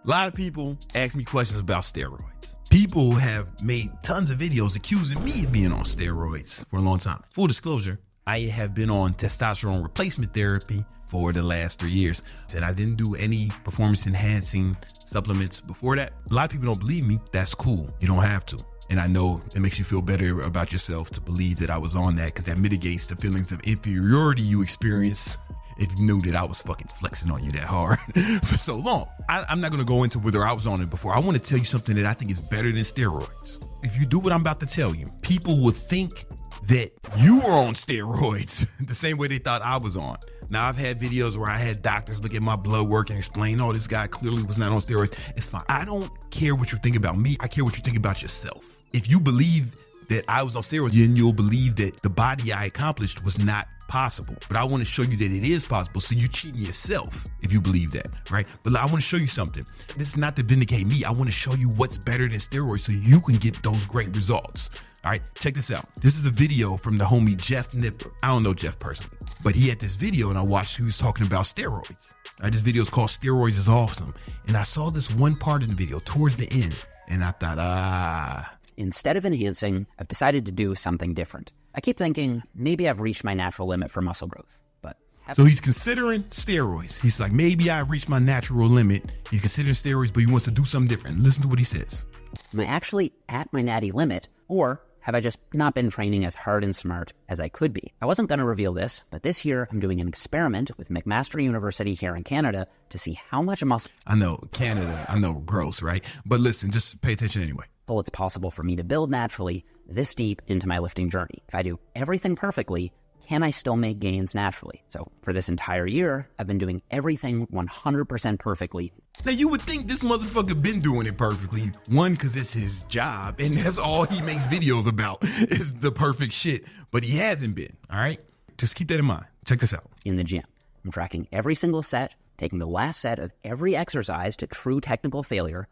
A lot of people ask me questions about steroids. People have made tons of videos accusing me of being on steroids for a long time. Full disclosure, I have been on testosterone replacement therapy for the last 3 years. And I didn't do any performance enhancing supplements before that. A lot of people don't believe me. That's cool. You don't have to. And I know it makes you feel better about yourself to believe that I was on that, because that mitigates the feelings of inferiority you experience if you knew that I was fucking flexing on you that hard for so long. I'm not going to go into whether I was on it before. I want to tell you something that I think is better than steroids. If you do what I'm about to tell you, people will think that you were on steroids the same way they thought I was on. Now, I've had videos where I had doctors look at my blood work and explain, oh, this guy clearly was not on steroids. It's fine. I don't care what you think about me. I care what you think about yourself. If you believe that I was on steroids, then you'll believe that the body I accomplished was not possible. But I want to show you that it is possible. So you're cheating yourself if you believe that, right? But I want to show you something. This is not to vindicate me. I want to show you what's better than steroids so you can get those great results. All right, check this out. This is a video from the homie Jeff Nippard. I don't know Jeff personally, but he had this video and I watched, he was talking about steroids. All right, this video is called Steroids is Awesome. And I saw this one part in the video towards the end and I thought, Instead of enhancing, I've decided to do something different. I keep thinking maybe I've reached my natural limit for muscle growth, but so he's considering steroids. He's like, maybe I reached my natural limit. He's considering steroids, but he wants to do something different. Listen to what he says. Am I actually at my natty limit, or have I just not been training as hard and smart as I could be? I wasn't going to reveal this, but this year I'm doing an experiment with McMaster University here in Canada to see how much muscle. I know, Canada, I know, gross, right? But listen, just pay attention anyway. It's possible for me to build naturally this deep into my lifting journey. If I do everything perfectly, can I still make gains naturally? So for this entire year, I've been doing everything 100% perfectly. Now you would think this motherfucker been doing it perfectly. One, because it's his job and that's all he makes videos about is the perfect shit. But he hasn't been, all right? Just keep that in mind. Check this out. In the gym, I'm tracking every single set, taking the last set of every exercise to true technical failure.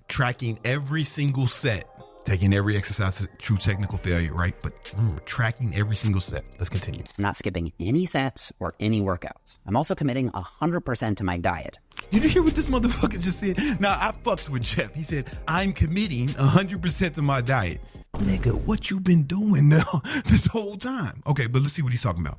Tracking every single set, taking every exercise to true technical failure, right? But remember, tracking every single set. Let's continue. I'm not skipping any sets or any workouts. I'm also committing 100% to my diet. Did you hear what this motherfucker just said? Now, I fucks with Jeff. He said, I'm committing 100% to my diet. Nigga, what you been doing now this whole time? Okay, but let's see what he's talking about.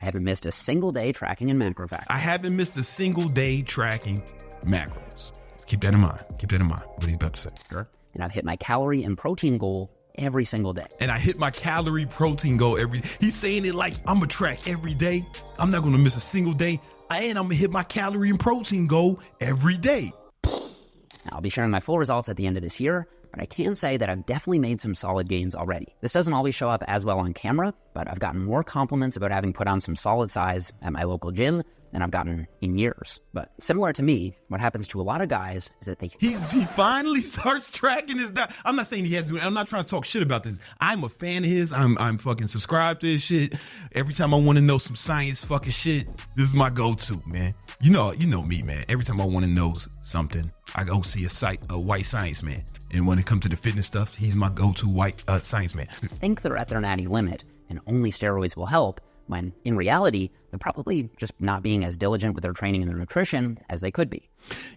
I haven't missed a single day tracking in macro factors. I haven't missed a single day tracking macros. Keep that in mind. Keep that in mind. What he's about to say. Sure. And I've hit my calorie and protein goal every single day. And I hit my calorie protein goal he's saying it like I'm gonna track every day. I'm not gonna miss a single day. And I'm gonna hit my calorie and protein goal every day. Now, I'll be sharing my full results at the end of this year, but I can say that I've definitely made some solid gains already. This doesn't always show up as well on camera, but I've gotten more compliments about having put on some solid size at my local gym than I've gotten in years. But similar to me, what happens to a lot of guys is that he finally starts tracking his diet. I'm not saying he has to do it. I'm not trying to talk shit about this. I'm a fan of his. I'm fucking subscribed to his shit. Every time I want to know some science fucking shit, this is my go-to, man. You know me, man. Every time I want to know something, I go see a white science man. And when it comes to the fitness stuff, he's my go-to white science man. Think they're at their natty limit and only steroids will help, when in reality, they're probably just not being as diligent with their training and their nutrition as they could be.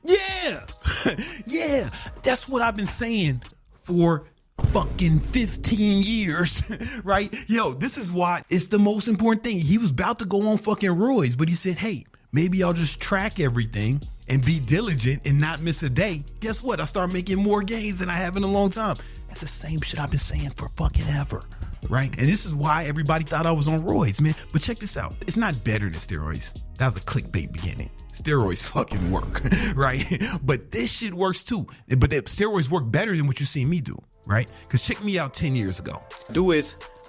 Yeah, yeah, that's what I've been saying for fucking 15 years, right? Yo, this is why it's the most important thing. He was about to go on fucking roids, but he said, hey, maybe I'll just track everything and be diligent and not miss a day. Guess what? I start making more gains than I have in a long time. That's the same shit I've been saying for fucking ever. Right? And this is why everybody thought I was on roids, man. But check this out. It's not better than steroids. That was a clickbait beginning. Steroids fucking work, right? But this shit works too. But the steroids work better than what you see me do, right? Because check me out 10 years ago.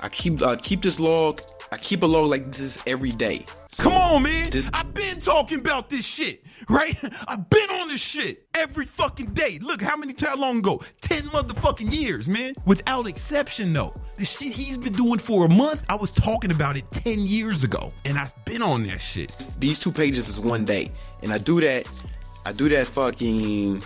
I keep this log. I keep a log like this every day. So come on, man. I've been talking about this shit, right? I've been on this shit every fucking day. Look, how long ago? 10 motherfucking years, man. Without exception, though. The shit he's been doing for a month, I was talking about it 10 years ago. And I've been on that shit. These 2 pages is one day. And I do that fucking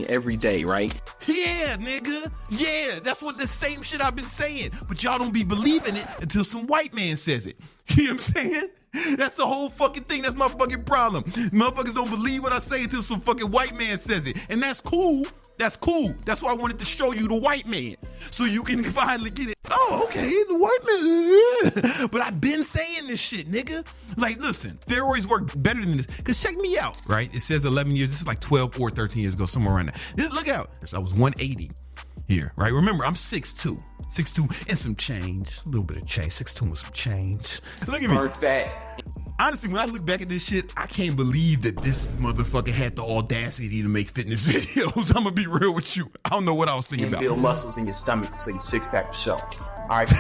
every day, right? Yeah, nigga. Yeah, that's what the same shit I've been saying. But y'all don't be believing it until some white man says it. You know what I'm saying? That's the whole fucking thing. That's my fucking problem. Motherfuckers don't believe what I say until some fucking white man says it. And that's cool. That's cool. That's why I wanted to show you the white man. So you can finally get it. Oh, okay, the white man. But I've been saying this shit, nigga. Like, listen, steroids work better than this. Because check me out, right? It says 11 years. This is like 12 or 13 years ago, somewhere around there. Look out. I was 180 here, right? Remember, I'm 6'2". 6'2" and some change. A little bit of change. 6'2" with some change. Look at me. Fat. Honestly, when I look back at this shit, I can't believe that this motherfucker had the audacity to make fitness videos. I'm gonna be real with you. I don't know what I was thinking about. Build muscles in your stomach so your six-pack will show. All right.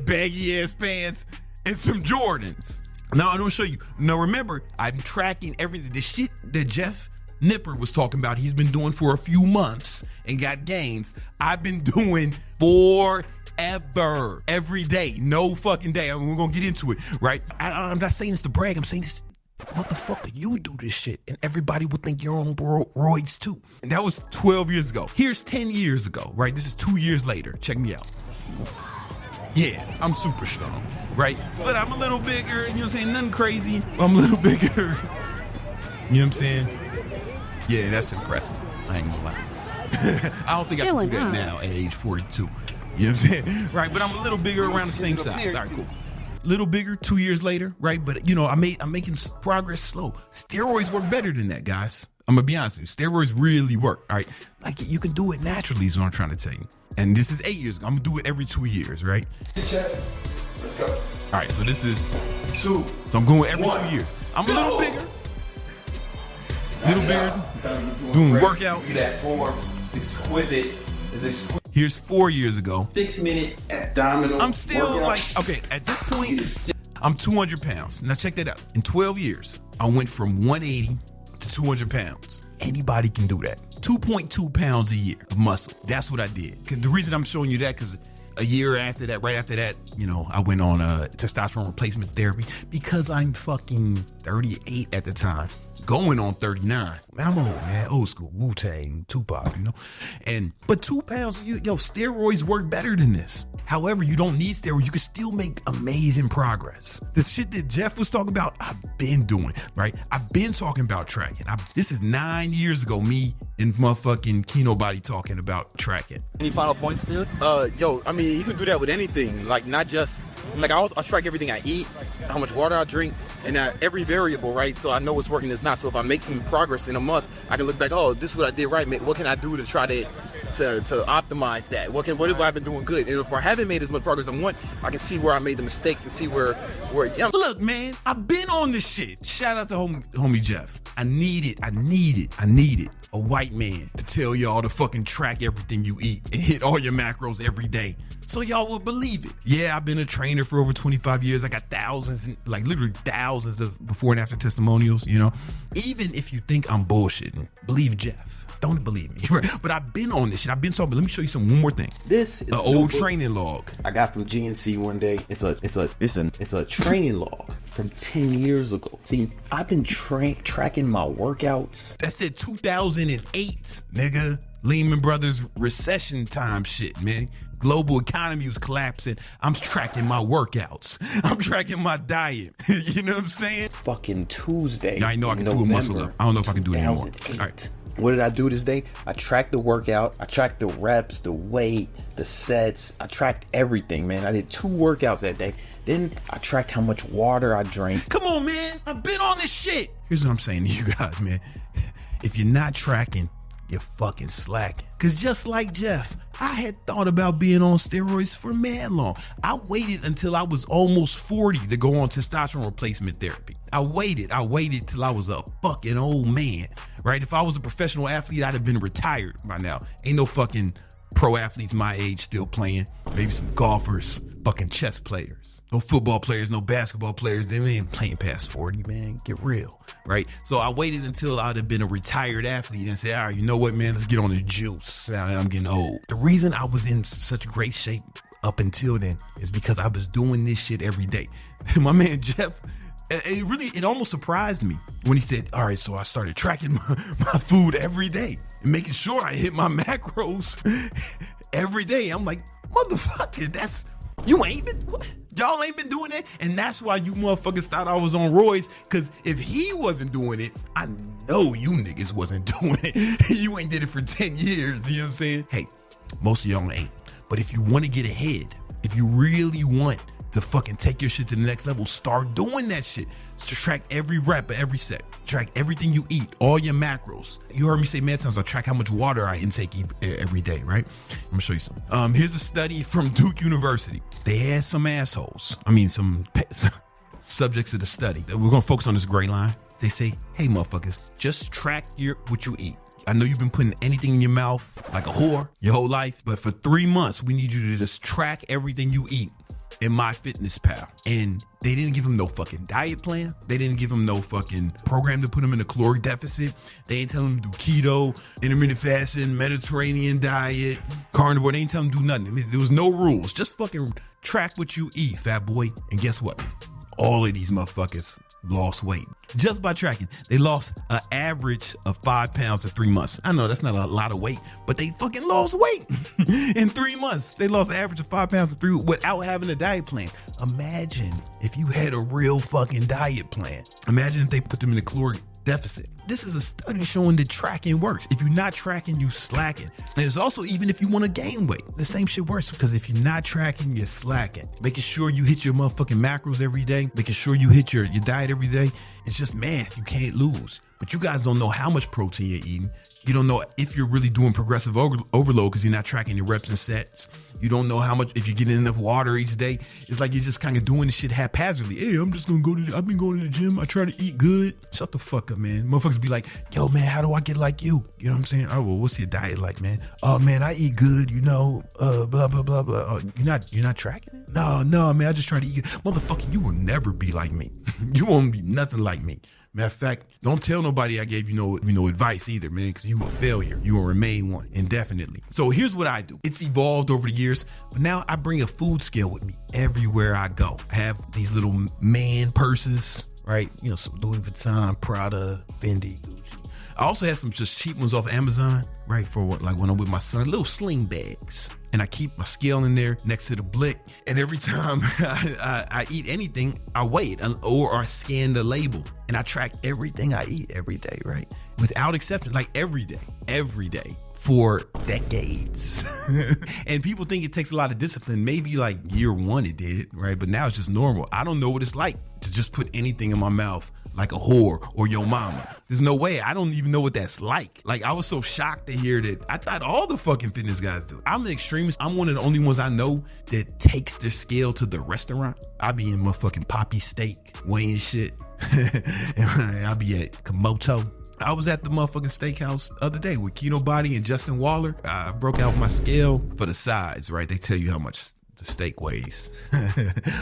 Baggy ass pants and some Jordans. Now I'm gonna show you. Now remember, I'm tracking everything. The shit that Jeff Nippard was talking about, he's been doing for a few months and got gains. I've been doing forever, every day, no fucking day. I mean, we're gonna get into it, right? I'm not saying this to brag. I'm saying this, motherfucker, you do this shit and everybody will think you're on roids too. And that was 12 years ago. Here's 10 years ago, right? This is 2 years later. Check me out. Yeah, I'm super strong, right? But I'm a little bigger, you know what I'm saying? Nothing crazy. I'm a little bigger. You know what I'm saying? Yeah, that's impressive. I ain't gonna lie. I don't think I can do that now at age 42. You know what I'm saying? Right, but I'm a little bigger, around the same size. All right, cool. Little bigger, 2 years later, right? But, you know, I'm making progress slow. Steroids work better than that, guys. I'm gonna be honest with you. Steroids really work, all right? Like, you can do it naturally is what I'm trying to tell you. And this is 8 years ago. I'm gonna do it every 2 years, right? Let's go. All right, so this is 2. So I'm going every 2 years. I'm a little bigger. Doing workouts. That form is exquisite. Here's 4 years ago. 6-minute abdominal. I'm still workout. like, okay, at this point, I'm 200 pounds. Now check that out. In 12 years, I went from 180 to 200 pounds. Anybody can do that. 2.2 pounds a year of muscle. That's what I did. Because the reason I'm showing you that, because a year after that, right after that, you know, I went on testosterone replacement therapy because I'm fucking 38 at the time, going on 39. Man, I'm old, man. Old school, Wu-Tang, Tupac, you know. But 2 pounds, steroids work better than this. However, you don't need steroids. You can still make amazing progress. The shit that Jeff was talking about, I've been doing, right? I've been talking about tracking. This is 9 years ago, me and motherfucking Kino Body talking about tracking. Any final points, dude? Yo, I mean, you can do that with anything. Like, not just, like, I track everything I eat, how much water I drink, and every variable, right? So I know what's working and it's not. So if I make some progress in a month, I can look back, oh, this is what I did right. What can I do to try to optimize that? What have I been doing good? And if I haven't made as much progress as I want, I can see where I made the mistakes and see where yeah. Look, man, I've been on this shit. Shout out to homie Jeff. I needed a white man to tell y'all to fucking track everything you eat and hit all your macros every day, so y'all would believe it. Yeah, I've been a trainer for over 25 years. I got thousands, like literally thousands of before and after testimonials, you know. Even if you think I'm bullshitting, believe Jeff. Don't believe me, right? But I've been on this shit. I've been talking. Let me show you one more thing. This is an old training log I got from GNC one day. It's a training log from 10 years ago. See, I've been tracking my workouts. That said 2008, nigga. Lehman Brothers recession time shit, man. Global economy was collapsing. I'm tracking my workouts. I'm tracking my diet. You know what I'm saying? Fucking Tuesday. Yeah, I know I can do a muscle up. I don't know if I can do it anymore. All right. What did I do this day? I tracked the workout. I tracked the reps, the weight, the sets. I tracked everything, man. I did 2 workouts that day. Then I tracked how much water I drank. Come on, man. I've been on this shit. Here's what I'm saying to you guys, man. If you're not tracking, you're fucking slacking. Because just like Jeff, I had thought about being on steroids for mad long. I waited until I was almost 40 to go on testosterone replacement therapy. I waited till I was a fucking old man, right? If I was a professional athlete, I'd have been retired by now. Ain't no fucking pro athletes my age still playing. Maybe some golfers, fucking chess players. No football players, no basketball players. They ain't playing past 40, man. Get real, right? So I waited until I'd have been a retired athlete and said, all right, you know what, man? Let's get on the juice. Now that I'm getting old. The reason I was in such great shape up until then is because I was doing this shit every day. My man Jeff, it almost surprised me when he said, all right, so I started tracking my food every day and making sure I hit my macros every day. I'm like, motherfucker, you ain't been, Y'all ain't been doing that. And that's why you motherfuckers thought I was on roids. Cause if he wasn't doing it, I know you niggas wasn't doing it. You ain't did it for 10 years. You know what I'm saying? Hey, most of y'all ain't. But if you want to get ahead, if you really want to fucking take your shit to the next level, start doing that shit. To track every rep of every set, track everything you eat, all your macros. You heard me say mad times, I track how much water I intake every day, right? I'm gonna show you some. Here's a study from Duke University. They had some assholes. Some subjects of the study. We're gonna focus on this gray line. They say, hey motherfuckers, just track what you eat. I know you've been putting anything in your mouth like a whore your whole life, but for 3 months, we need you to just track everything you eat in MyFitnessPal. And they didn't give him no fucking diet plan. They didn't give him no fucking program to put him in a caloric deficit. They ain't telling him to do keto, intermittent fasting, Mediterranean diet, carnivore. They ain't telling him to do nothing. There was no rules. Just fucking track what you eat, fat boy. And guess what? All of these motherfuckers lost weight just by tracking. They lost an average of 5 pounds in 3 months. I know that's not a lot of weight, but they fucking lost weight in 3 months. They lost an average of 5 pounds in 3 without having a diet plan. Imagine if you had a real fucking diet plan. Imagine if they put them in a caloric deficit. This is a study showing that tracking works. If you're not tracking, you slacking. And it's also even if you want to gain weight, the same shit works, because if you're not tracking, you're slacking. Making sure you hit your motherfucking macros every day, making sure you hit your diet every day. It's just math. You can't lose. But you guys don't know how much protein you're eating. You don't know if you're really doing progressive overload because you're not tracking your reps and sets. You don't know how much, if you're getting enough water each day. It's like you're just kind of doing this shit haphazardly. Hey, I've been going to the gym. I try to eat good. Shut the fuck up, man. Motherfuckers be like, yo, man, how do I get like you? You know what I'm saying? Oh, well, what's your diet like, man? Oh, man, I eat good, blah, blah, blah, blah. Oh, you're not tracking it? No, man, I just try to eat good. Motherfucker, you will never be like me. You won't be nothing like me. Matter of fact, don't tell nobody I gave you no advice either, man, because you a failure. You will remain one indefinitely. So here's what I do. It's evolved over the years, but now I bring a food scale with me everywhere I go. I have these little man purses, right? Some Louis Vuitton, Prada, Fendi, Gucci. I also have some just cheap ones off Amazon, right? For like when I'm with my son, little sling bags. And I keep my scale in there next to the blick. And every time I eat anything, I weigh it or I scan the label. And I track everything I eat every day, right? Without exception, like every day for decades. And people think it takes a lot of discipline. Maybe like year one it did, right? But now it's just normal. I don't know what it's like to just put anything in my mouth like a whore or your mama. There's no way. I don't even know what that's like. Like, I was so shocked to hear that. I thought all the fucking fitness guys do. I'm an extremist. I'm one of the only ones I know that takes their scale to the restaurant. I be in motherfucking Poppy Steak weighing shit. And I be at Komoto. I was at the motherfucking steakhouse the other day with Keto Body and Justin Waller. I broke out my scale for the sides, right? They tell you how much the steak weighs.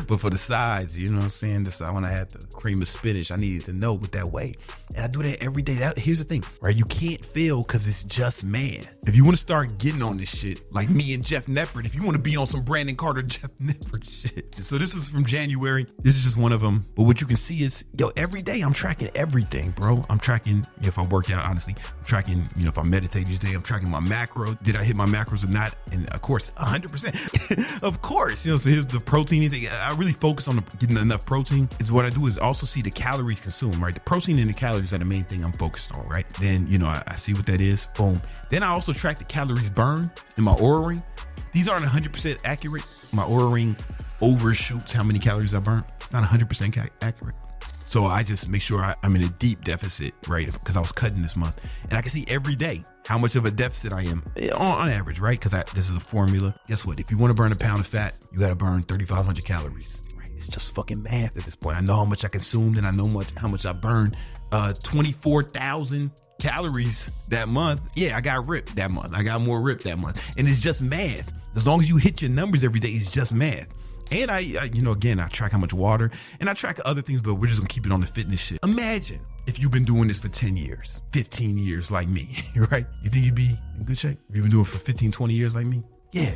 But for the sides, you know what I'm saying? When I had the cream of spinach, I needed to know what that weighed. And I do that every day. Here's the thing, right? You can't fail because it's just math. If you want to start getting on this shit, like me and Jeff Nippard, if you want to be on some Brandon Carter, Jeff Nippard shit. So this is from January. This is just one of them. But what you can see is, every day I'm tracking everything, bro. I'm tracking if I work out, honestly. I'm tracking, if I meditate each day. I'm tracking my macro. Did I hit my macros or not? And of course, 100%. Of course, so here's the protein thing. I really focus on getting enough protein. Is what I do is also see the calories consumed, right? The protein and the calories are the main thing I'm focused on, right? Then, I see what that is. Boom. Then I also track the calories burned in my Oura Ring. These aren't 100% accurate. My Oura Ring overshoots how many calories I burn. It's not 100% accurate. So I just make sure I'm in a deep deficit, right? Because I was cutting this month. And I can see every day how much of a deficit I am on average, right? Because this is a formula. Guess what? If you want to burn a pound of fat, you got to burn 3,500 calories, right? It's just fucking math at this point. I know how much I consumed and I know how much I burned. 24,000 calories that month. Yeah, I got ripped that month. I got more ripped that month. And it's just math. As long as you hit your numbers every day, it's just math. And I track how much water and I track other things, but we're just gonna keep it on the fitness shit. Imagine if you've been doing this for 10 years, 15 years like me, right? You think you'd be in good shape? If you've been doing it for 15, 20 years like me? Yeah.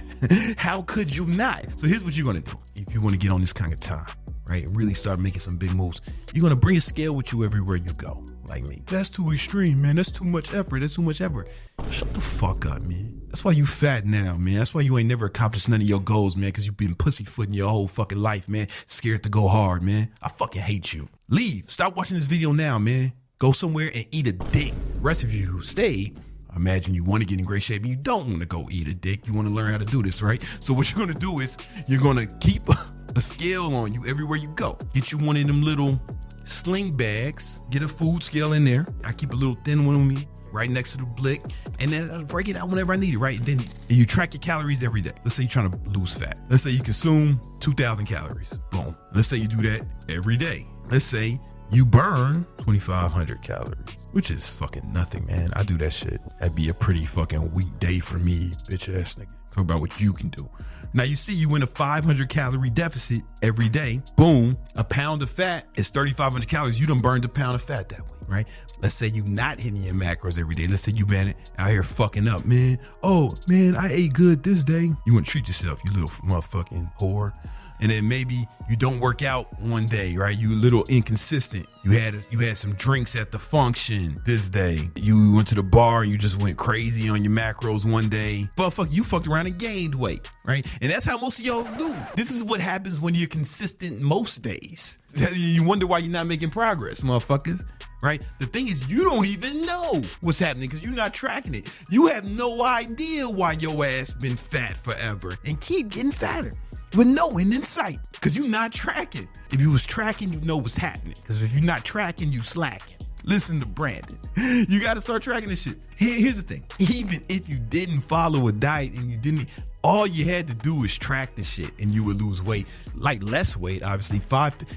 How could you not? So here's what you're gonna do. If you want to get on this kind of time, right? And really start making some big moves. You're gonna bring a scale with you everywhere you go, like me. That's too extreme, man. That's too much effort. That's too much effort. Shut the fuck up, man. That's why you fat now, man. That's why you ain't never accomplished none of your goals, man, because you've been pussyfooting your whole fucking life, man. Scared to go hard, man. I fucking hate you. Leave. Stop watching this video now, man. Go somewhere and eat a dick. The rest of you who stayed, I imagine you want to get in great shape. You don't want to go eat a dick. You want to learn how to do this, right? So what you're going to do is you're going to keep a scale on you everywhere you go. Get you one of them little sling bags. Get a food scale in there. I keep a little thin one on me right next to the blick. And then I'll break it out whenever I need it, right? And then you track your calories every day. Let's say you're trying to lose fat. Let's say you consume 2,000 calories. Boom. Let's say you do that every day. Let's say you burn 2,500 calories, which is fucking nothing, man. I do that shit. That'd be a pretty fucking weak day for me, bitch ass nigga. Talk about what you can do. Now you see you in a 500 calorie deficit every day. Boom, a pound of fat is 3,500 calories. You done burned a pound of fat that way, right? Let's say you not hitting your macros every day. Let's say you been out here fucking up, man. Oh, man, I ate good this day. You want to treat yourself, you little motherfucking whore. And then maybe you don't work out one day, right? You a little inconsistent. You had some drinks at the function this day. You went to the bar and you just went crazy on your macros one day. But fuck, you fucked around and gained weight, right? And that's how most of y'all do. This is what happens when you're consistent most days. You wonder why you're not making progress, motherfuckers. Right? The thing is, you don't even know what's happening because you're not tracking it. You have no idea why your ass been fat forever and keep getting fatter with no end in sight because you're not tracking. If you was tracking, you know what's happening. Because if you're not tracking, you slacking. Listen to Brandon. You got to start tracking this shit. Here's the thing. Even if you didn't follow a diet and you didn't, all you had to do was track the shit and you would lose weight. Like less weight, obviously.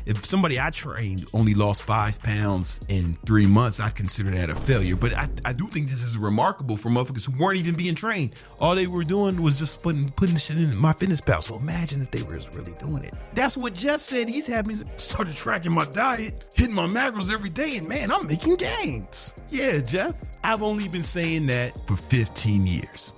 If somebody I trained only lost 5 pounds in 3 months, I'd consider that a failure. But I do think this is remarkable for motherfuckers who weren't even being trained. All they were doing was just putting the shit in MyFitnessPal. So imagine if they were really doing it. That's what Jeff said. He's having started tracking my diet, hitting my macros every day, and man, I'm making gains. Yeah, Jeff. I've only been saying that for 15 years.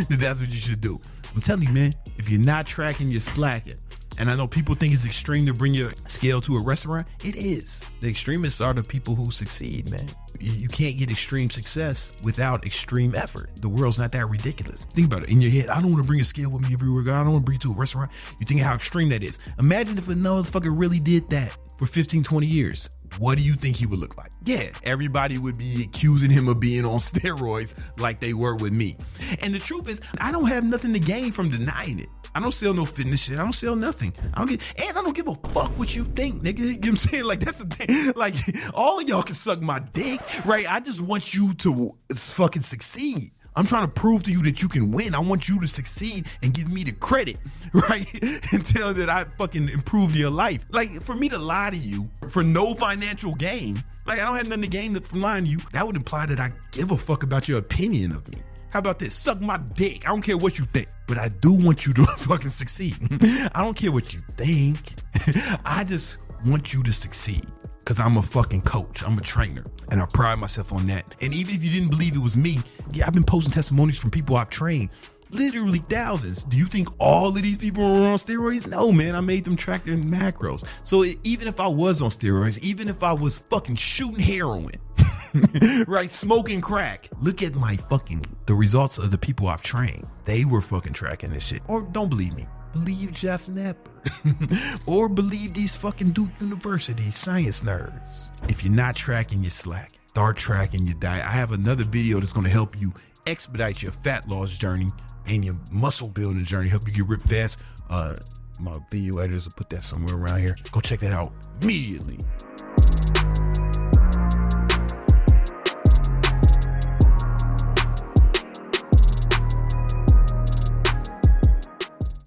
That's what you should do. I'm telling you, man, if you're not tracking, you're slacking. And I know people think it's extreme to bring your scale to a restaurant. It is. The extremists are the people who succeed, man. You can't get extreme success without extreme effort. The world's not that ridiculous. Think about it. In your head, I don't want to bring a scale with me everywhere I go. I don't want to bring it to a restaurant. You think how extreme that is. Imagine if a motherfucker really did that for 15, 20 years. What do you think he would look like? Yeah, everybody would be accusing him of being on steroids like they were with me. And the truth is, I don't have nothing to gain from denying it. I don't sell no fitness shit. I don't sell nothing. I don't give a fuck what you think, nigga. You know what I'm saying? Like, that's the thing. Like, all of y'all can suck my dick, right? I just want you to fucking succeed. I'm trying to prove to you that you can win. I want you to succeed and give me the credit, right? And tell that I fucking improved your life. Like, for me to lie to you for no financial gain, like, I don't have nothing to gain from lying to you. That would imply that I give a fuck about your opinion of me. How about this? Suck my dick. I don't care what you think, but I do want you to fucking succeed. I don't care what you think. I just want you to succeed. Because I'm a fucking coach. I'm a trainer. And I pride myself on that. And even if you didn't believe it was me, yeah, I've been posting testimonies from people I've trained. Literally thousands. Do you think all of these people were on steroids? No, man. I made them track their macros. So even if I was on steroids, even if I was fucking shooting heroin, right, smoking crack, look at the results of the people I've trained. They were fucking tracking this shit. Or don't believe me. Believe Jeff Nippard. Or believe these fucking Duke University science nerds. If you're not tracking, you're slacking. Start tracking your diet. I have another video that's going to help you expedite your fat loss journey and your muscle building journey, help you get ripped fast. My video editors will put that somewhere around here. Go check that out immediately.